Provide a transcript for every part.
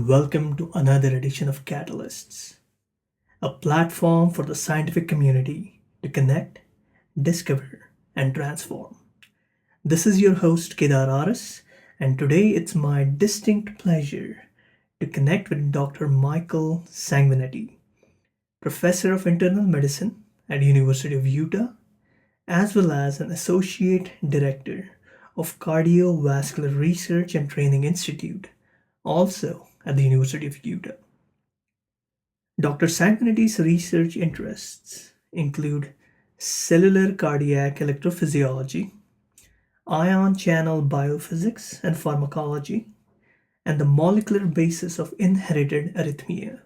Welcome to another edition of Catalysts, a platform for the scientific community to connect, discover, and transform. This is your host, Kedar Aris, and today it's my distinct pleasure to connect with Dr. Michael Sanguinetti, Professor of Internal Medicine at University of Utah, as well as an Associate Director of Cardiovascular Research and Training Institute, also at the University of Utah. Dr. Sanguinetti's research interests include cellular cardiac electrophysiology, ion channel biophysics and pharmacology, and the molecular basis of inherited arrhythmia.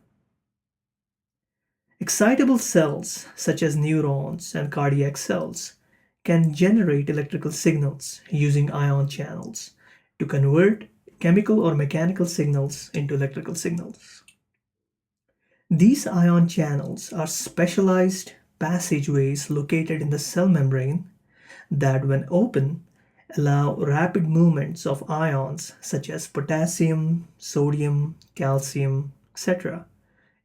Excitable cells, such as neurons and cardiac cells, can generate electrical signals using ion channels to convert chemical or mechanical signals into electrical signals. These ion channels are specialized passageways located in the cell membrane that, when open, allow rapid movements of ions such as potassium, sodium, calcium, etc.,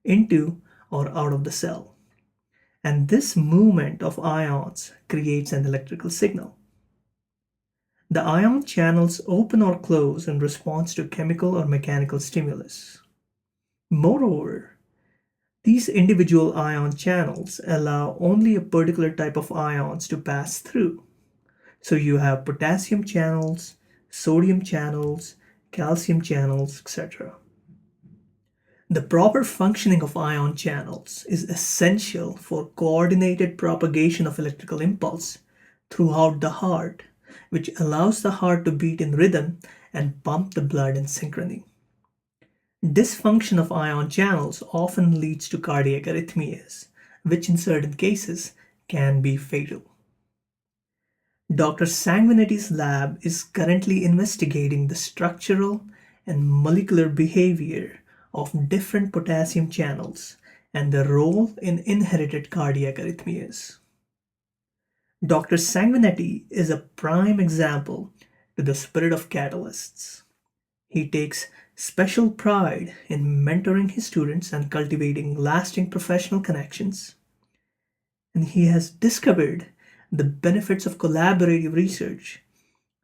into or out of the cell. And this movement of ions creates an electrical signal. The ion channels open or close in response to chemical or mechanical stimulus. Moreover, these individual ion channels allow only a particular type of ions to pass through. So you have potassium channels, sodium channels, calcium channels, etc. The proper functioning of ion channels is essential for coordinated propagation of electrical impulse throughout the heart, which allows the heart to beat in rhythm and pump the blood in synchrony. Dysfunction of ion channels often leads to cardiac arrhythmias, which in certain cases can be fatal. Dr. Sanguinetti's lab is currently investigating the structural and molecular behavior of different potassium channels and their role in inherited cardiac arrhythmias. Dr. Sanguinetti is a prime example to the spirit of catalysts. He takes special pride in mentoring his students and cultivating lasting professional connections. And he has discovered the benefits of collaborative research,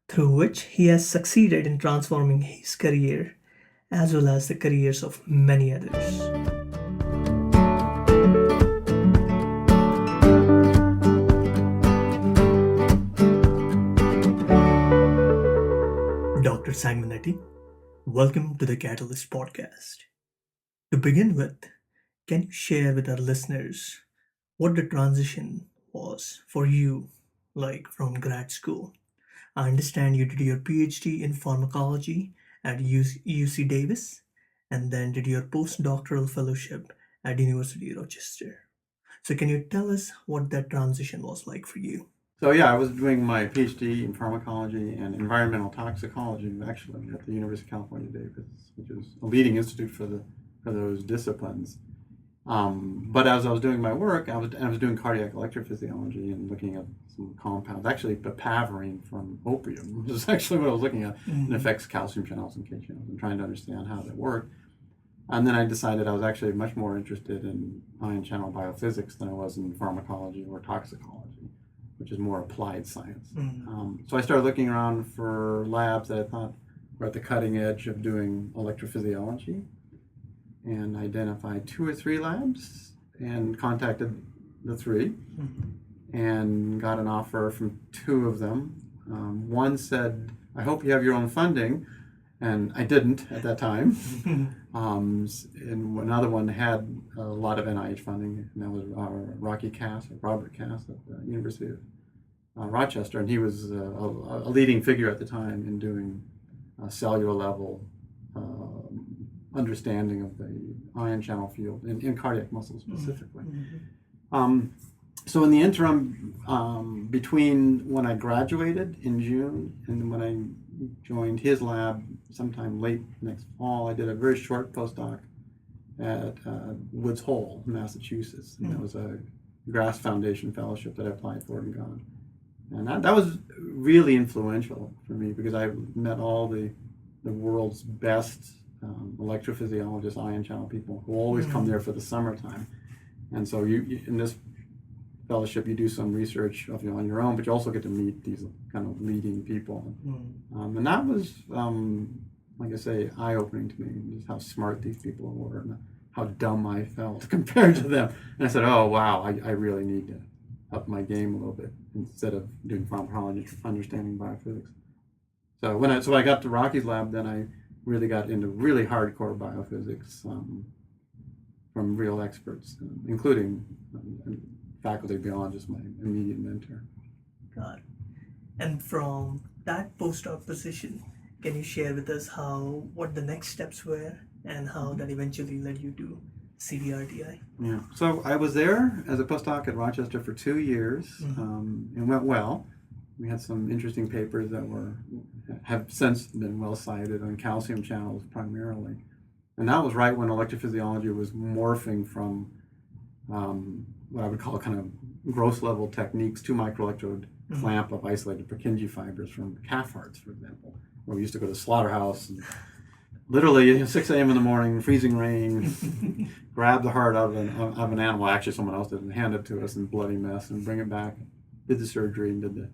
through which he has succeeded in transforming his career as well as the careers of many others. Dr. Sanguinetti, welcome to the Catalyst podcast. To begin with, can you share with our listeners what the transition was for you, like from grad school? I understand you did your PhD in pharmacology at UC Davis and then did your postdoctoral fellowship at University of Rochester. So can you tell us what that transition was like for you? So yeah, I was doing my PhD in pharmacology and environmental toxicology actually at the University of California, Davis, which is a leading institute for those disciplines. But as I was doing my work, I was doing cardiac electrophysiology and looking at some compounds, actually papaverine from opium, which is actually what I was looking at, and affects calcium channels and K channels, and trying to understand how they work. And then I decided I was actually much more interested in ion channel biophysics than I was in pharmacology or toxicology, which is more applied science. So I started looking around for labs that I thought were at the cutting edge of doing electrophysiology, and identified 2 or 3 labs and contacted the 3 and got an offer from 2 of them. One said, I hope you have your own funding, and I didn't at that time. And another one had a lot of NIH funding, and that was Robert Cass at the University of Rochester, and he was a leading figure at the time in doing cellular level understanding of the ion channel field in cardiac muscle specifically. So in the interim, between when I graduated in June and when I joined his lab sometime late next fall, I did a very short postdoc at Woods Hole, Massachusetts. And that was a Grass Foundation fellowship that I applied for and got. And that was really influential for me because I met all the world's best electrophysiologists, ion channel people who always come there for the summertime. And so you in this fellowship, you do some research on your own, but you also get to meet these kind of leading people. And that was, like I say, eye-opening to me, just how smart these people were and how dumb I felt compared to them. And I said, oh, wow, I really need to up my game a little bit instead of doing pharmacology, understanding biophysics. So when I got to Rocky's lab, then I really got into really hardcore biophysics from real experts, including faculty biologist, my immediate mentor. God. And from that postdoc position, can you share with us what the next steps were and how that eventually led you to CDRTI? Yeah. So I was there as a postdoc at Rochester for 2 years, and went well. We had some interesting papers that have since been well cited on calcium channels primarily. And that was right when electrophysiology was morphing from what I would call kind of gross level techniques, 2 microelectrode clamp of isolated Purkinje fibers from calf hearts, for example, where we used to go to the slaughterhouse and literally 6 a.m. in the morning, freezing rain, grab the heart out of an animal, actually someone else did, and hand it to us in bloody mess and bring it back, did the surgery and did the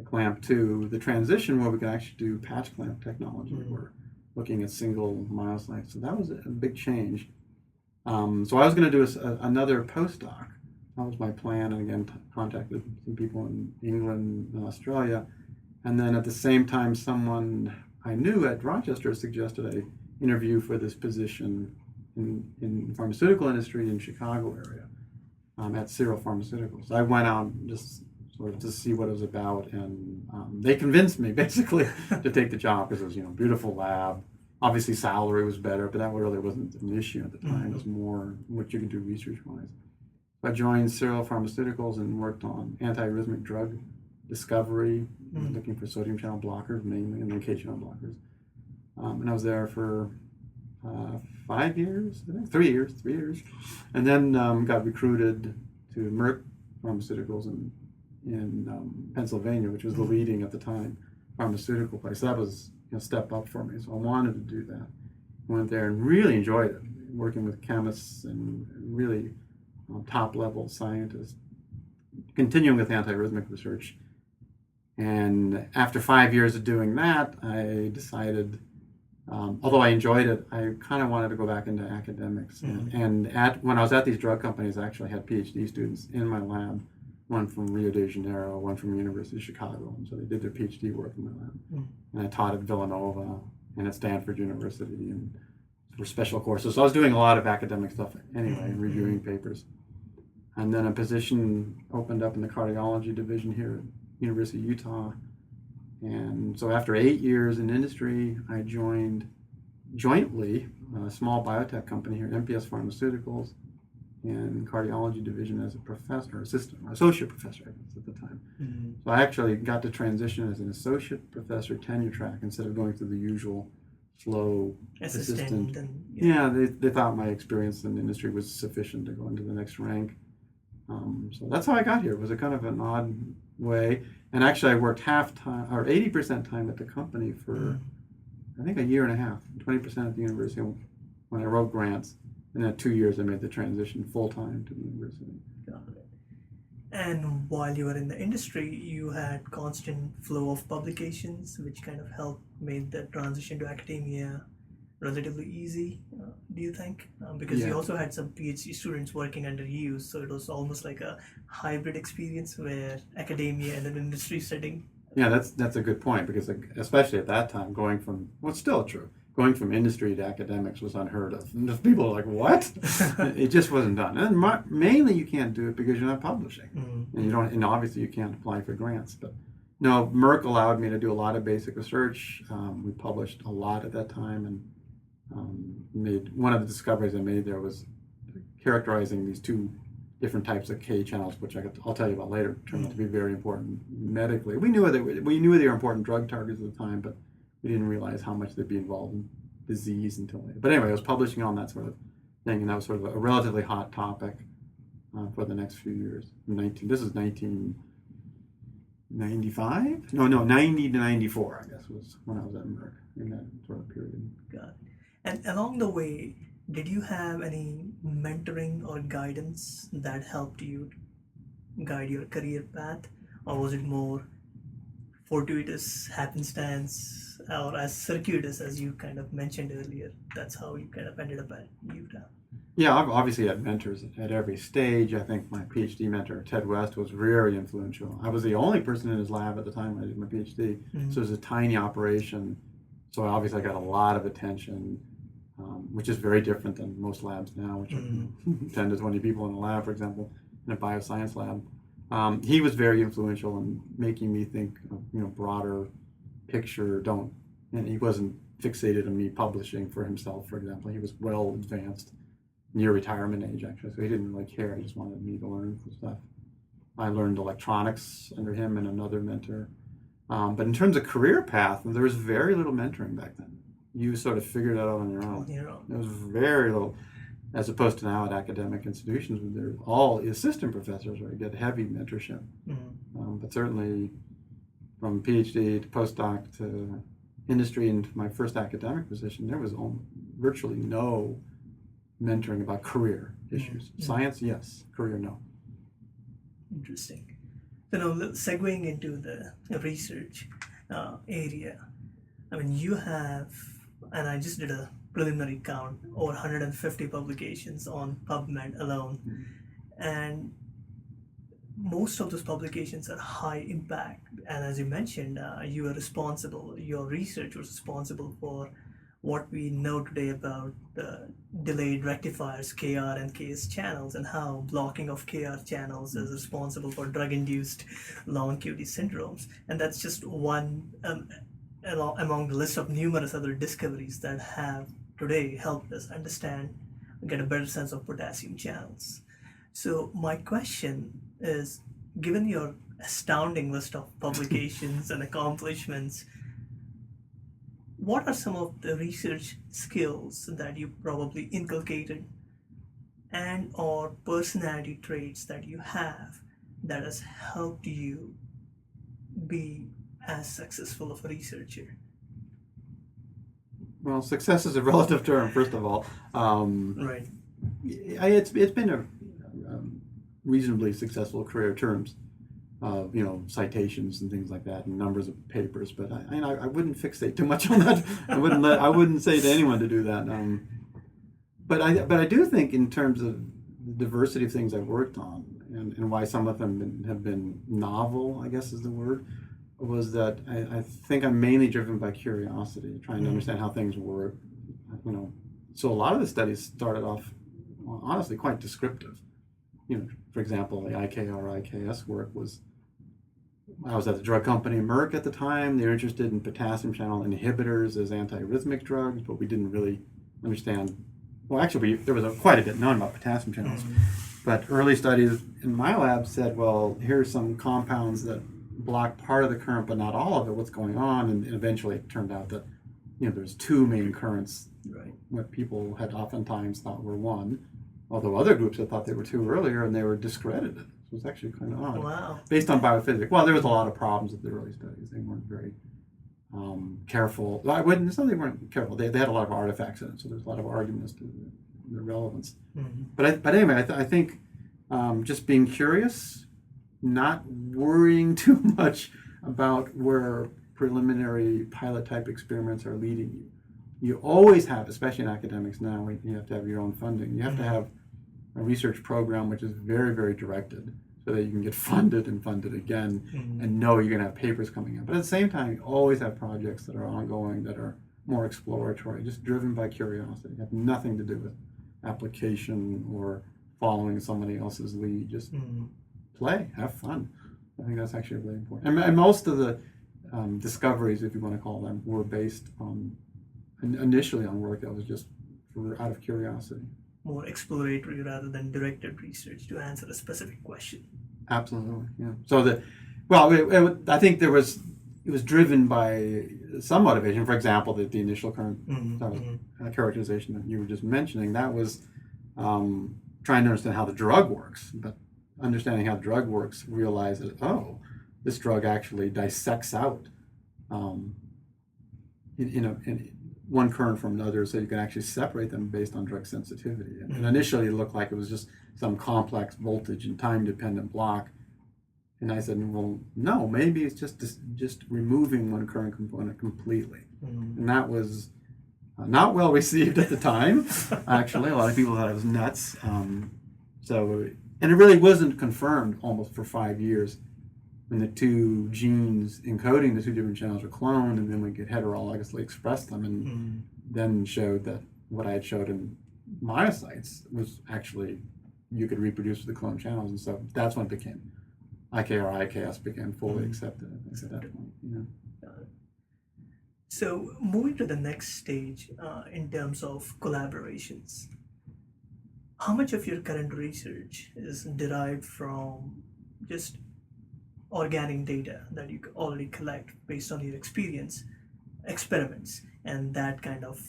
clamp, to the transition where we could actually do patch clamp technology. We're looking at single myocytes. So that was a big change. So I was going to do another postdoc. That was my plan, and again, contacted some people in England and Australia. And then at the same time, someone I knew at Rochester suggested an interview for this position in the pharmaceutical industry in Chicago area at Cyril Pharmaceuticals. I went out just sort of to see what it was about, and they convinced me basically to take the job because it was, beautiful lab. Obviously, salary was better, but that really wasn't an issue at the time. It was more what you could do research-wise. I joined Cyril Pharmaceuticals and worked on antiarrhythmic drug discovery, looking for sodium channel blockers mainly, and then K channel blockers. And I was there for 5 years, I think, 3 years, and then got recruited to Merck Pharmaceuticals in Pennsylvania, which was the leading at the time pharmaceutical place. So that was a step up for me. So I wanted to do that. Went there and really enjoyed it, working with chemists and really top level scientists, continuing with antiarrhythmic research. And after 5 years of doing that, I decided, although I enjoyed it, I kind of wanted to go back into academics. And when I was at these drug companies, I actually had PhD students in my lab, one from Rio de Janeiro, one from University of Chicago. And so they did their PhD work in my lab. And I taught at Villanova and at Stanford University and for special courses. So I was doing a lot of academic stuff anyway, reviewing papers. And then a position opened up in the cardiology division here at University of Utah. And so after 8 years in industry, I joined jointly a small biotech company here, MPS Pharmaceuticals, and cardiology division as a professor, associate professor, I guess, at the time. So I actually got to transition as an associate professor tenure track instead of going through the usual slow assistant. They thought my experience in the industry was sufficient to go into the next rank. So that's how I got here. It was a kind of an odd way. And actually I worked half time or 80% time at the company for I think a year and a half, 20% at the university when I wrote grants. And then 2 years I made the transition full time to the university. Got it. And while you were in the industry, you had constant flow of publications, which kind of helped make the transition to academia relatively easy, do you think? Because you also had some PhD students working under you, so it was almost like a hybrid experience where academia and an industry setting. Yeah, that's a good point, because especially at that time, going from, what's still true, going from industry to academics was unheard of. And people are like, what? It just wasn't done. And mainly you can't do it because you're not publishing. And you don't, and obviously you can't apply for grants. But no, Merck allowed me to do a lot of basic research. We published a lot at that time, and made one of the discoveries I made there was characterizing these 2 different types of K channels, which I'll tell you about later, turned out to be very important medically. We knew they were important drug targets at the time, but we didn't realize how much they'd be involved in disease until later. But anyway, I was publishing on that sort of thing, and that was sort of a relatively hot topic for the next few years. This is 1995? No, 90 to 94, I guess, was when I was at Merck in that sort of period. God. And along the way, did you have any mentoring or guidance that helped you guide your career path, or was it more fortuitous happenstance, or as circuitous as you kind of mentioned earlier? That's how you kind of ended up at Utah. Yeah, I've obviously had mentors at every stage. I think my PhD mentor, Ted West, was very influential. I was the only person in his lab at the time when I did my PhD, so it was a tiny operation. So obviously I got a lot of attention, which is very different than most labs now, which are 10 to 20 people in a lab, for example, in a bioscience lab. He was very influential in making me think of, broader picture. And he wasn't fixated on me publishing for himself, for example. He was well advanced, near retirement age actually, so he didn't really care. He just wanted me to learn stuff. I learned electronics under him and another mentor. But in terms of career path, there was very little mentoring back then. You sort of figured it out on your own. There was very little, as opposed to now at academic institutions where they're all assistant professors, where you get heavy mentorship. But certainly from PhD to postdoc to industry and my first academic position, there was virtually no mentoring about career issues. Science, yes. Career, no. Interesting. So now segueing into the research area, I mean, you have, and I just did a preliminary count, over 150 publications on PubMed alone. And most of those publications are high impact. And as you mentioned, you are responsible, your research was responsible for what we know today about the delayed rectifiers, KR and KS channels, and how blocking of KR channels is responsible for drug-induced long QT syndromes. And that's just one among the list of numerous other discoveries that have today helped us understand and get a better sense of potassium channels. So my question is, given your astounding list of publications and accomplishments, what are some of the research skills that you probably inculcated and or personality traits that you have that has helped you be as successful of a researcher? Well, success is a relative term, first of all. Right. It's been a reasonably successful career in terms of citations and things like that and numbers of papers, but I wouldn't fixate too much on that. I wouldn't say to anyone to do that. But I do think in terms of the diversity of things I've worked on and why some of them have been novel, I guess is the word, was that I think I'm mainly driven by curiosity, trying to understand how things work. So a lot of the studies started off honestly quite descriptive. For example, the IKR, IKS work I was at the drug company Merck at the time. They were interested in potassium channel inhibitors as antiarrhythmic drugs, but we didn't really understand. Well, actually, there was quite a bit known about potassium channels. But early studies in my lab said, well, here's some compounds that block part of the current, but not all of it. What's going on? And eventually it turned out that there's two main currents, right, what people had oftentimes thought were one, although other groups had thought they were two earlier, and they were discredited. So it's actually kind of odd. Wow. Based on biophysics. Well, there was a lot of problems with the early studies. They weren't very careful. I wouldn't say they weren't careful. They had a lot of artifacts in it, so there's a lot of arguments to the relevance. But anyway, I think just being curious, not worrying too much about where preliminary pilot type experiments are leading you. You always have, especially in academics now, you have to have your own funding. You have to have a research program which is very, very directed so that you can get funded and funded again and know you're going to have papers coming in. But at the same time, you always have projects that are ongoing that are more exploratory, just driven by curiosity, have nothing to do with application or following somebody else's lead. Just play, have fun. I think that's actually really important. And most of the discoveries, if you want to call them, were based on initially on work that was just out of curiosity. More exploratory rather than directed research to answer a specific question. Absolutely, yeah. So I think it was driven by some motivation. For example, the initial characterization that you were just mentioning, that was trying to understand how the drug works. But understanding how the drug works, realize that, this drug actually dissects out one current from another so you can actually separate them based on drug sensitivity. And initially it looked like it was just some complex voltage and time dependent block. And I said, well, no, maybe it's just removing one current component completely. And that was not well received at the time. Actually, a lot of people thought I was nuts. And it really wasn't confirmed almost for 5 years when the two genes encoding the two different channels were cloned, and then we could heterologously express them, and then showed that what I had showed in myocytes was actually you could reproduce with the cloned channels, and so that's when it became IKR IKS became fully accepted. I think at that point, So moving to the next stage in terms of collaborations, how much of your current research is derived from just organic data that you already collect based on your experience, experiments, and that kind of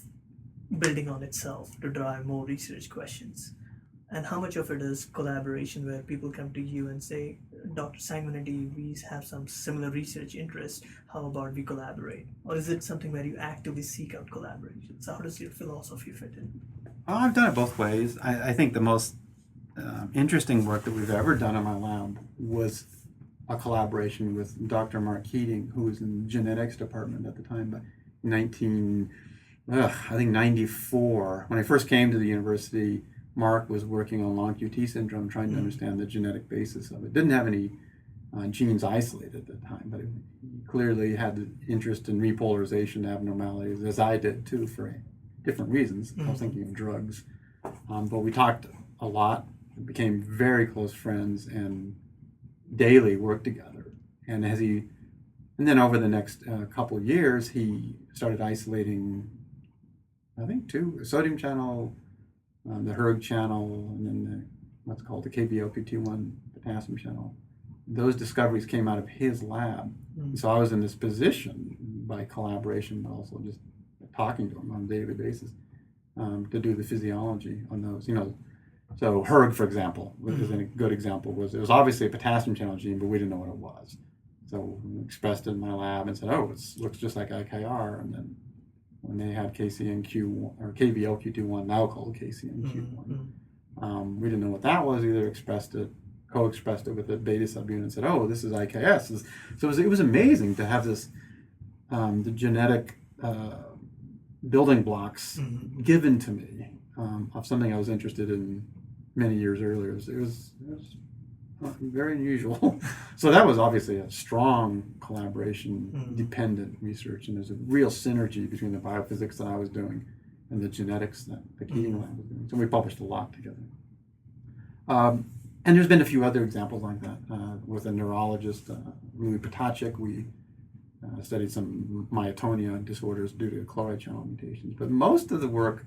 building on itself to drive more research questions? And how much of it is collaboration where people come to you and say, Dr. Sanguinetti, we have some similar research interests, how about we collaborate? Or is it something where you actively seek out collaborations? How does your philosophy fit in? I've done it both ways. I think the most interesting work that we've ever done in my lab was a collaboration with Dr. Mark Keating, who was in the genetics department at the time, but 94. When I first came to the university, Mark was working on long QT syndrome, trying to understand the genetic basis of it. Didn't have any genes isolated at the time, but he clearly had the interest in repolarization abnormalities, as I did too, for different reasons. I was thinking of drugs. But we talked a lot, became very close friends, and daily worked together. And then over the next couple of years, he started isolating, I think, two: sodium channel, the HERG channel, and then what's called the KBLQ1 potassium channel. Those discoveries came out of his lab. So I was in this position by collaboration, but also just talking to him on a daily basis to do the physiology on those. So HERG, for example, is a good example. It was obviously a potassium channel gene, but we didn't know what it was. So we expressed it in my lab and said, oh, it looks just like IKR. And then when they had KCNQ1 or KVLQ21, now called KCNQ1, we didn't know what that was either. Co-expressed it with the beta subunit and said, oh, this is IKS. So it was amazing to have this, the genetic building blocks given to me of something I was interested in many years earlier. It was very unusual. So that was obviously a strong collaboration, dependent research, and there's a real synergy between the biophysics that I was doing and the genetics that the Keating lab was doing. So we published a lot together. And there's been a few other examples like that. With a neurologist, Louis Potacek, we studied some myotonia disorders due to chloride channel mutations. But most of the work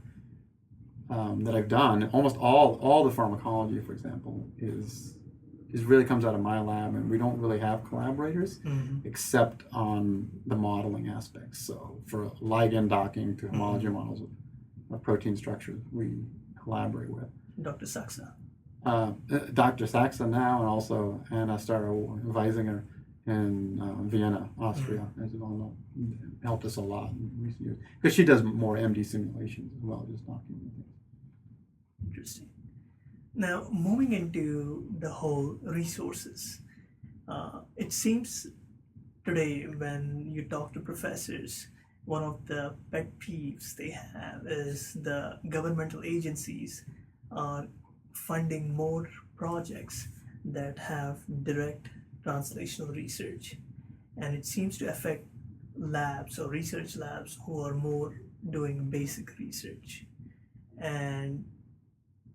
that I've done, almost all the pharmacology, for example, is really comes out of my lab, and we don't really have collaborators except on the modeling aspects. So for ligand docking to homology models of protein structures, we collaborate with Dr. Saxa. Dr. Saxa now, and also Anna Starr-Weisinger in Vienna, Austria, as you all know, helped us a lot in recent years because she does more MD simulations as well, just documenting things. Interesting. Now, moving into the whole resources, it seems today when you talk to professors, one of the pet peeves they have is the governmental agencies are funding more projects that have direct translational research, and it seems to affect labs or research labs who are more doing basic research. And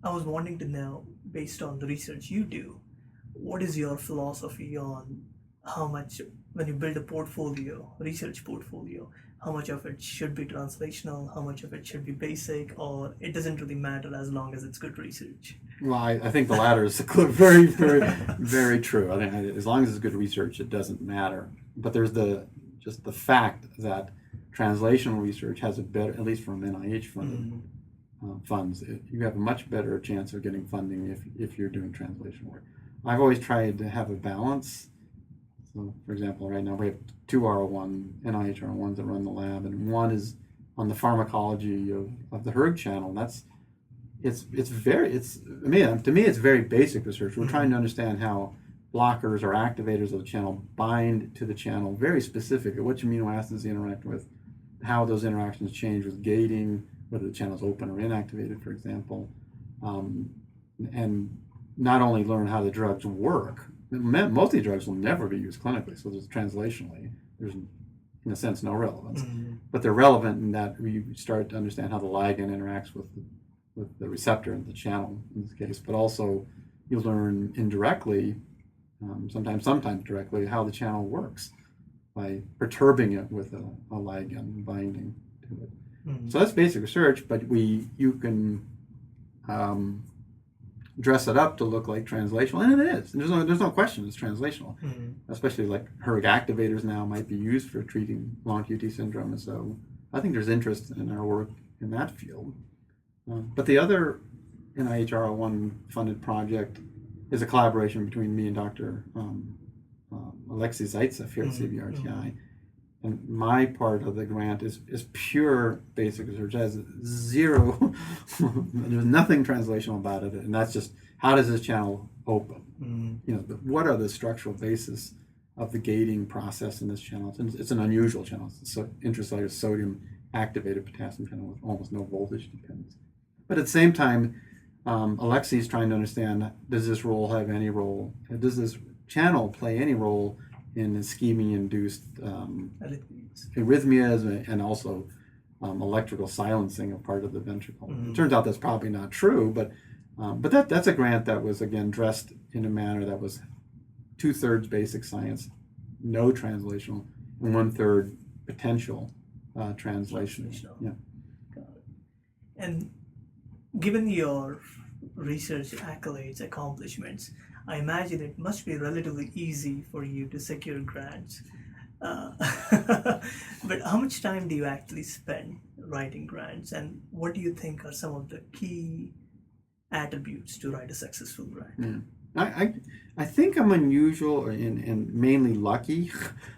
I was wanting to know, based on the research you do, what is your philosophy on how much, when you build a portfolio, research portfolio, how much of it should be translational, how much of it should be basic, or it doesn't really matter as long as it's good research? Well, I think the latter is very, very, very true. I think as long as it's good research, it doesn't matter. But there's just the fact that translational research has a better, at least from NIH funded funds, you have a much better chance of getting funding if you're doing translational work. I've always tried to have a balance. So, for example, right now we have two R01 NIH R01s that run the lab, and one is on the pharmacology of the hERG channel. To me it's very basic research. We're trying to understand how blockers or activators of the channel bind to the channel, very specifically which amino acids they interact with, how those interactions change with gating, whether the channel is open or inactivated, for example, and not only learn how the drugs work. Most of the drugs will never be used clinically, so there's translationally, there's in a sense no relevance, but they're relevant in that you start to understand how the ligand interacts with the receptor in the channel in this case, but also you learn indirectly, sometimes directly, how the channel works by perturbing it with a ligand binding to it. So that's basic research, but you can dress it up to look like translational, and it is. There's no question it's translational. Especially like hERG activators now might be used for treating long QT syndrome, and so I think there's interest in our work in that field. But the other NIH R01 funded project is a collaboration between me and Dr. Alexei Zaitsev here at CVRTI. And my part of the grant is pure basic research. It has zero, there's nothing translational about it. And that's just, how does this channel open? What are the structural basis of the gating process in this channel? It's an unusual channel. It's an intracellular sodium activated potassium channel with almost no voltage dependence. But at the same time, Alexei is trying to understand, does this channel play any role in ischemia-induced arrhythmias and also electrical silencing of part of the ventricle? It turns out that's probably not true, but that's a grant that was, again, dressed in a manner that was 2/3 basic science, no translational, and 1/3 potential translation. Yeah. Got it. And given your research accolades, accomplishments, I imagine it must be relatively easy for you to secure grants. But how much time do you actually spend writing grants, and what do you think are some of the key attributes to write a successful grant? I think I'm unusual and mainly lucky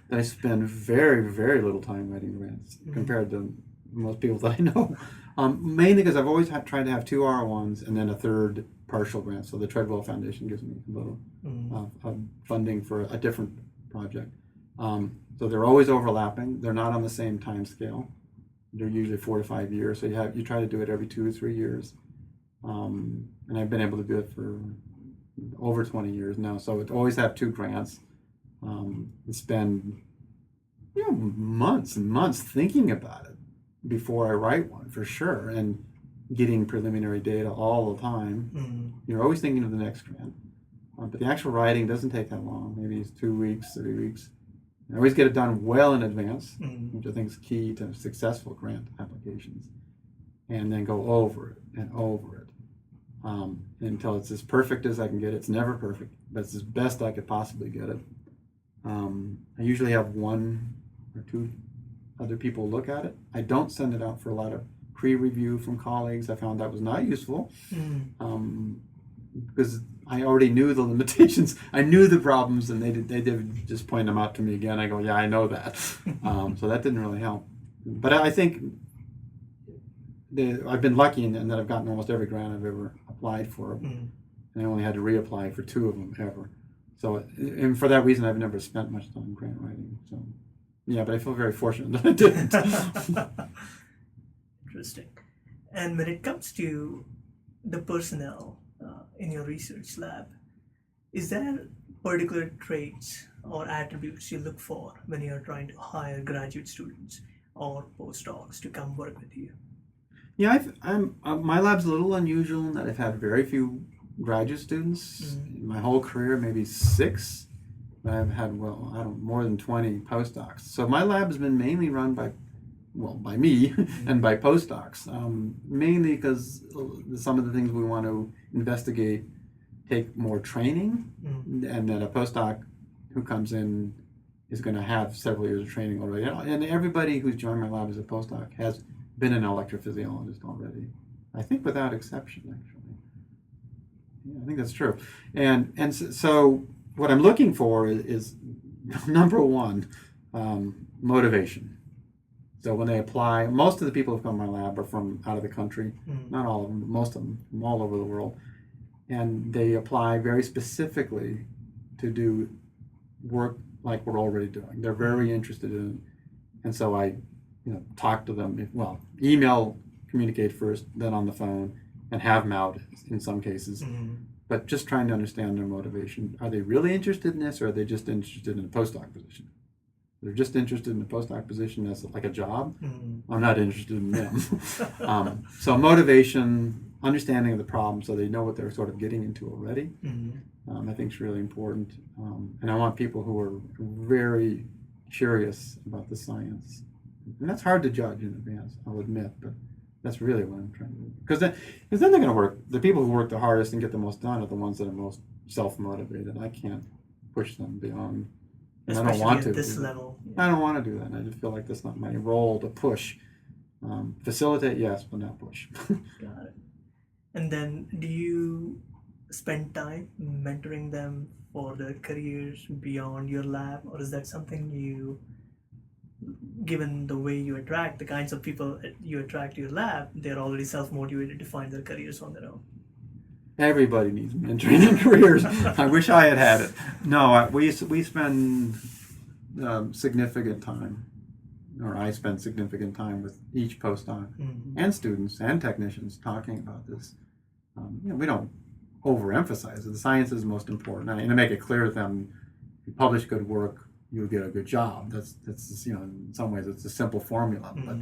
that I spend very, very little time writing grants compared to most people that I know. Mainly because I've always tried to have 2 R01s and then a 3rd partial grant. So the Treadwell Foundation gives me a little funding for a different project. So they're always overlapping. They're not on the same time scale. They're usually 4 to 5 years. So you try to do it every 2 or 3 years. And I've been able to do it for over 20 years now. So I always have 2 grants. And spend months and months thinking about it before I write one, for sure, and getting preliminary data all the time. You're always thinking of the next grant. But the actual writing doesn't take that long. Maybe it's 2 weeks, 3 weeks. I always get it done well in advance, which I think is key to successful grant applications. And then go over it and over it until it's as perfect as I can get it. It's never perfect, but it's as best I could possibly get it. I usually have 1 or 2 other people look at it. I don't send it out for a lot of pre-review from colleagues. I found that was not useful because I already knew the limitations. I knew the problems, and they did just point them out to me again. I go, yeah, I know that. So that didn't really help. But I think I've been lucky in that I've gotten almost every grant I've ever applied for, and I only had to reapply for 2 of them ever. So, and for that reason, I've never spent much time grant writing. So, yeah, but I feel very fortunate that I didn't. Interesting. And when it comes to the personnel in your research lab, is there particular traits or attributes you look for when you're trying to hire graduate students or postdocs to come work with you? Yeah, my lab's a little unusual in that I've had very few graduate students in my whole career, maybe 6. But I've had more than 20 postdocs. So my lab has been mainly run by me and by postdocs, mainly because some of the things we want to investigate take more training, and that a postdoc who comes in is going to have several years of training already. And everybody who's joined my lab as a postdoc has been an electrophysiologist already, I think without exception, actually. Yeah, I think that's true. And so what I'm looking for is number 1, motivation. So when they apply, most of the people who come to my lab are from out of the country. Not all of them, but most of them from all over the world. And they apply very specifically to do work like we're already doing. They're very interested in it. And so I, talk to them, email, communicate first, then on the phone, and have them out in some cases. But just trying to understand their motivation. Are they really interested in this, or are they just interested in a postdoc position? They're just interested in the postdoc position as like a job. I'm not interested in them. So motivation, understanding of the problem, so they know what they're sort of getting into already. I think is really important. And I want people who are very curious about the science. And that's hard to judge in advance, I'll admit, but that's really what I'm trying to do. Because then they're going to work. The people who work the hardest and get the most done are the ones that are most self-motivated. I can't push them beyond. And I don't want to. At this level. I don't want to do that. And I just feel like that's not my role to push. Facilitate, yes, but not push. Got it. And then do you spend time mentoring them for their careers beyond your lab, or is that something you, given the way you attract the kinds of people you attract to your lab, they're already self-motivated to find their careers on their own? Everybody needs mentoring in careers. I wish I had it. No, we spend significant time, or I spend significant time with each postdoc and students and technicians talking about this. We don't overemphasize it. The science is most important, and to make it clear to them, if you publish good work, you'll get a good job. That's in some ways it's a simple formula, but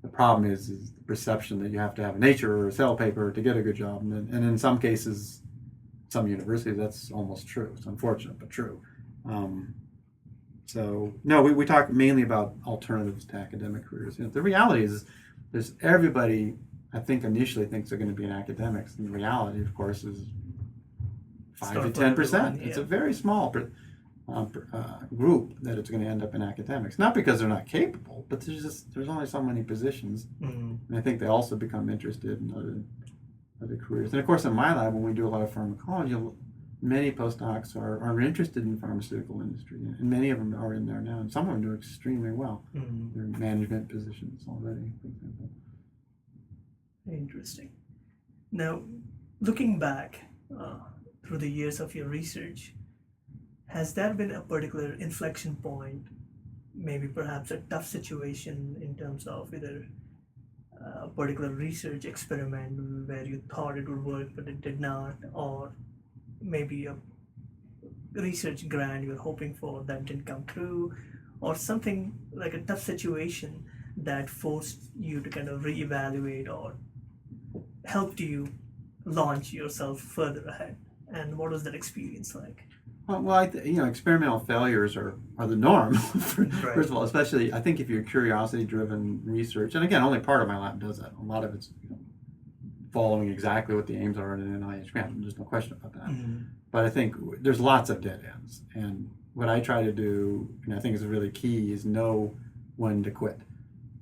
the problem is the perception that you have to have a Nature or a Cell paper to get a good job, and in some cases, some universities, that's almost true. It's unfortunate, but true. So no, we talk mainly about alternatives to academic careers. The reality is, there's everybody, I think, initially thinks they're going to be in academics, and the reality, of course, is 5 to 10%. It's a very small group that it's going to end up in academics. Not because they're not capable, but there's only so many positions, and I think they also become interested in other careers. And of course, in my lab, when we do a lot of pharmacology, many postdocs are interested in the pharmaceutical industry, and many of them are in there now, and some of them do extremely well. They're in management positions already, for example. Interesting. Now, looking back through the years of your research, has there been a particular inflection point, maybe perhaps a tough situation in terms of either a particular research experiment where you thought it would work but it did not, or maybe a research grant you're hoping for that didn't come through, or something like a tough situation that forced you to kind of reevaluate or helped you launch yourself further ahead? And what was that experience like? Well, experimental failures are the norm. First of all, especially I think if you're curiosity-driven research, and again, only part of my lab does that. A lot of it's following exactly what the aims are in an NIH grant. There's no question about that. But I think there's lots of dead ends, and what I try to do, and I think is really key, is know when to quit.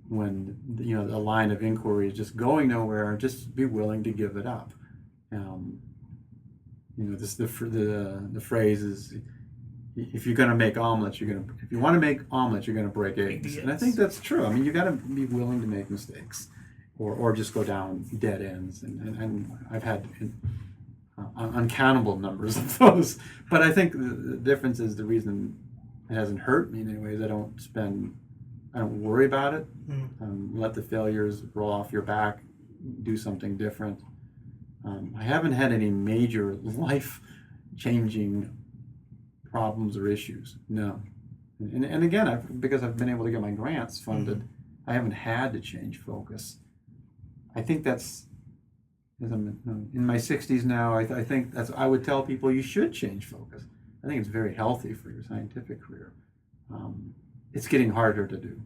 When the line of inquiry is just going nowhere, just be willing to give it up. The phrase is, if you're going to make omelets, if you want to make omelets, you're going to break eggs. And I think that's true. I mean, you got to be willing to make mistakes, or just go down dead ends. And I've had uncountable numbers of those. But I think the difference is, the reason it hasn't hurt me in any ways, I don't worry about it. Let the failures roll off your back. Do something different. I haven't had any major life-changing problems or issues. No. And again, because I've been able to get my grants funded, I haven't had to change focus. I think that's, as I'm in my 60s now, I think I would tell people you should change focus. I think it's very healthy for your scientific career. It's getting harder to do.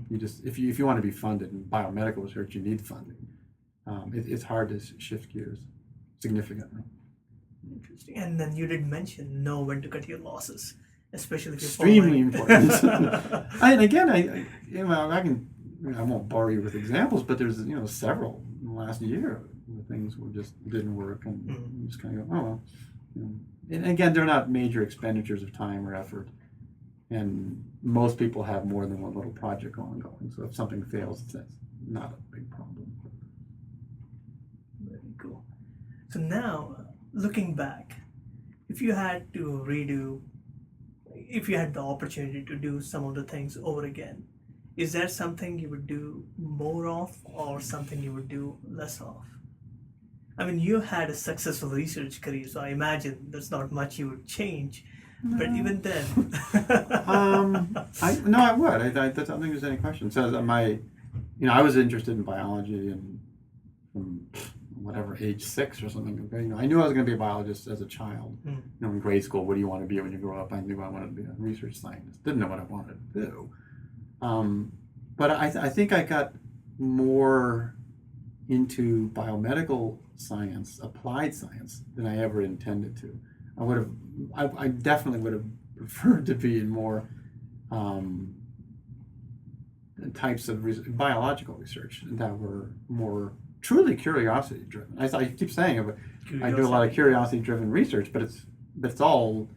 You just, if you want to be funded in biomedical research, you need funding. It's hard to shift gears significantly. Interesting. And then you did mention know when to cut your losses, especially if you're extremely important. And again, I won't bore you with examples, but there's several in the last year where things didn't work, and you just kind of go, oh well. And again, they're not major expenditures of time or effort. And most people have more than one little project ongoing. So if something fails, that's not a big problem. Very cool. So now, looking back, if you had to redo, if you had the opportunity to do some of the things over again, is there something you would do more of or something you would do less of? I mean, you had a successful research career, so I imagine there's not much you would change. But No. even then, I would. I don't think there's any question. So I was interested in biology and from whatever age 6 or something. I knew I was going to be a biologist as a child. In grade school, what do you want to be when you grow up? I knew I wanted to be a research scientist. Didn't know what I wanted to do. But I think I got more into biomedical science, applied science, than I ever intended to. I definitely would have preferred to be in more types of biological research that were more truly curiosity driven. I keep saying it, but I do a lot of curiosity driven research, but it's all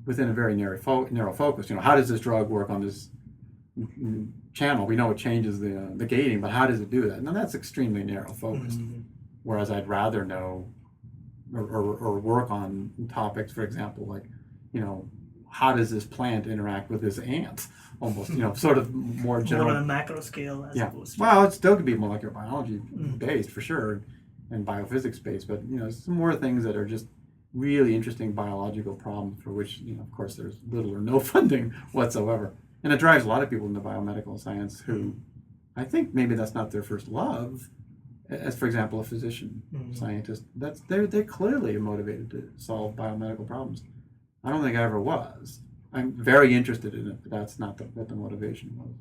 within a very narrow focus. How does this drug work on this channel? We know it changes the gating, but how does it do that? Now that's extremely narrow focused. Whereas I'd rather know or work on topics, for example, like, how does this plant interact with this ant? Almost, sort of more general. More on a macro scale as opposed to. Well, it still could be molecular biology based for sure, and biophysics based, but some more things that are just really interesting biological problems for which, of course, there's little or no funding whatsoever. And it drives a lot of people into biomedical science who I think maybe that's not their first love. As, for example, a physician, scientist, they're clearly motivated to solve biomedical problems. I don't think I ever was. I'm very interested in it, but that's not what the motivation was.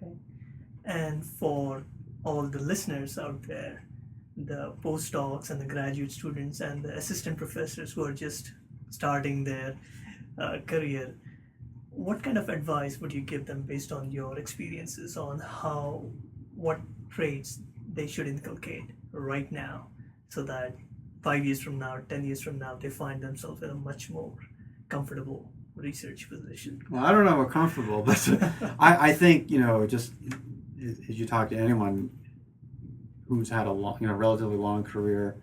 Okay. And for all the listeners out there, the postdocs and the graduate students and the assistant professors who are just starting their career, what kind of advice would you give them based on your experiences on what traits they should inculcate right now so that 5 years from now, 10 years from now, they find themselves in a much more comfortable research position? Well, I don't know about comfortable, but I think, just as you talk to anyone who's had a relatively long career,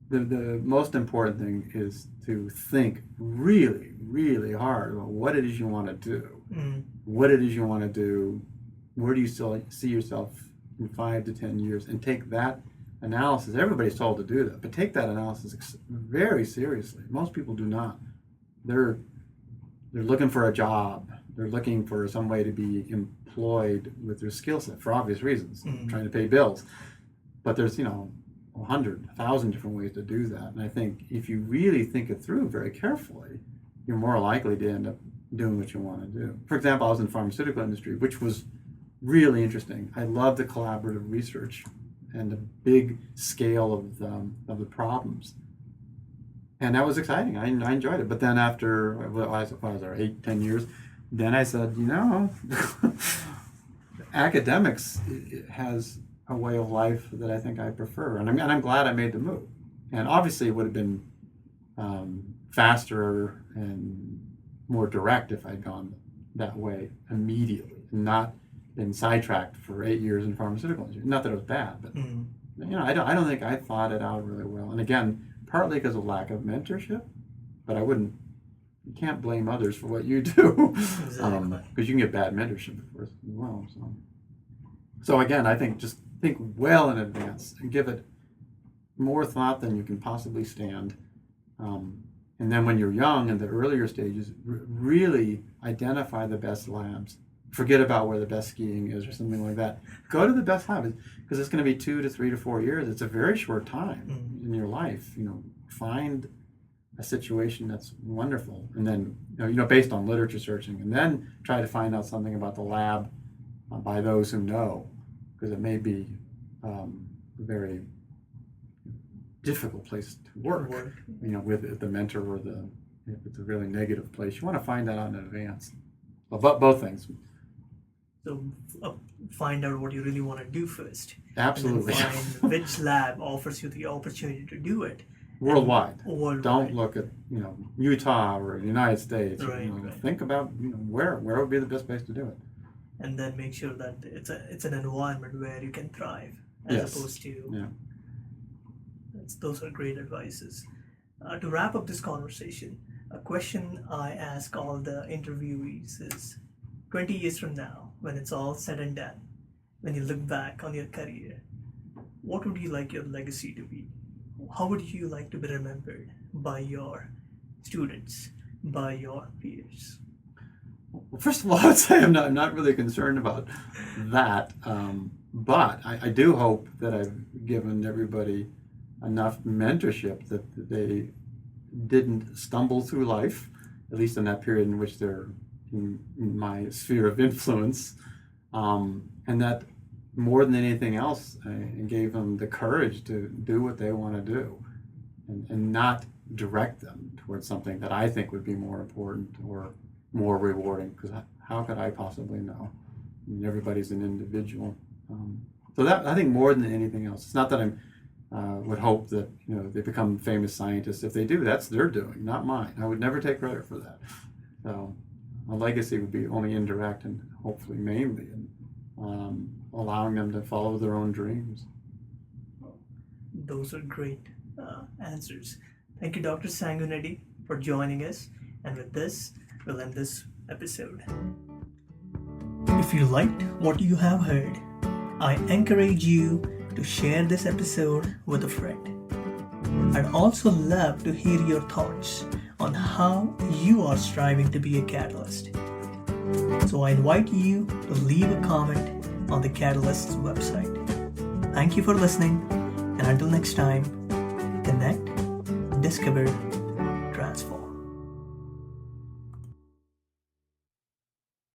the most important thing is to think really, really hard about what it is you want to do. What it is you want to do, where do you still see yourself in 5 to 10 years, and take that analysis. Everybody's told to do that, but take that analysis very seriously. Most people do not. They're looking for a job. They're looking for some way to be employed with their skill set for obvious reasons, trying to pay bills. But there's 100, 1,000 different ways to do that. And I think if you really think it through very carefully, you're more likely to end up doing what you want to do. For example, I was in the pharmaceutical industry, which was really interesting. I love the collaborative research and the big scale of the problems. And that was exciting. I enjoyed it. But then after, I was there 8, 10 years, then I said, academics has a way of life that I think I prefer. And I'm glad I made the move. And obviously it would have been faster and more direct if I'd gone that way immediately and not been sidetracked for 8 years in pharmaceutical industry. Not that it was bad, but I don't think I thought it out really well. And again, partly because of lack of mentorship, but you can't blame others for what you do. Exactly. Because you can get bad mentorship, of course, as well. So again, I think just think well in advance and give it more thought than you can possibly stand. And then when you're young, in the earlier stages, really identify the best labs. Forget about where the best skiing is or something like that. Go to the best lab, because it's going to be 2 to 3 to 4 years. It's a very short time in your life. Find a situation that's wonderful, and then based on literature searching, and then try to find out something about the lab by those who know, because it may be a very difficult place to work. With the mentor or if it's a really negative place, you want to find that out in advance. Well, both things. So find out what you really want to do first. Absolutely. And then find which lab offers you the opportunity to do it. worldwide. Worldwide. Don't look at Utah or the United States. Right, right. Think about where would be the best place to do it. And then make sure that it's an environment where you can thrive, as Yes. opposed to. Yeah. Those are great advices. To wrap up this conversation, a question I ask all the interviewees is: 20 years from now, when it's all said and done, when you look back on your career, what would you like your legacy to be? How would you like to be remembered by your students, by your peers? Well, first of all, I would say I'm not really concerned about that, but I do hope that I've given everybody enough mentorship that they didn't stumble through life, at least in that period in which they're in my sphere of influence, and that more than anything else, I gave them the courage to do what they want to do, and not direct them towards something that I think would be more important or more rewarding, because how could I possibly know? I mean, everybody's an individual. So that, I think, more than anything else, it's not that I'm would hope that they become famous scientists. If they do, that's their doing, not mine. I would never take credit for that. So a legacy would be only indirect and hopefully mainly in allowing them to follow their own dreams. Those are great answers. Thank you, Dr. Sanguinetti, for joining us. And with this, we'll end this episode. If you liked what you have heard, I encourage you to share this episode with a friend. I'd also love to hear your thoughts on how you are striving to be a catalyst. So I invite you to leave a comment on the Catalyst's website. Thank you for listening, and until next time, connect, discover,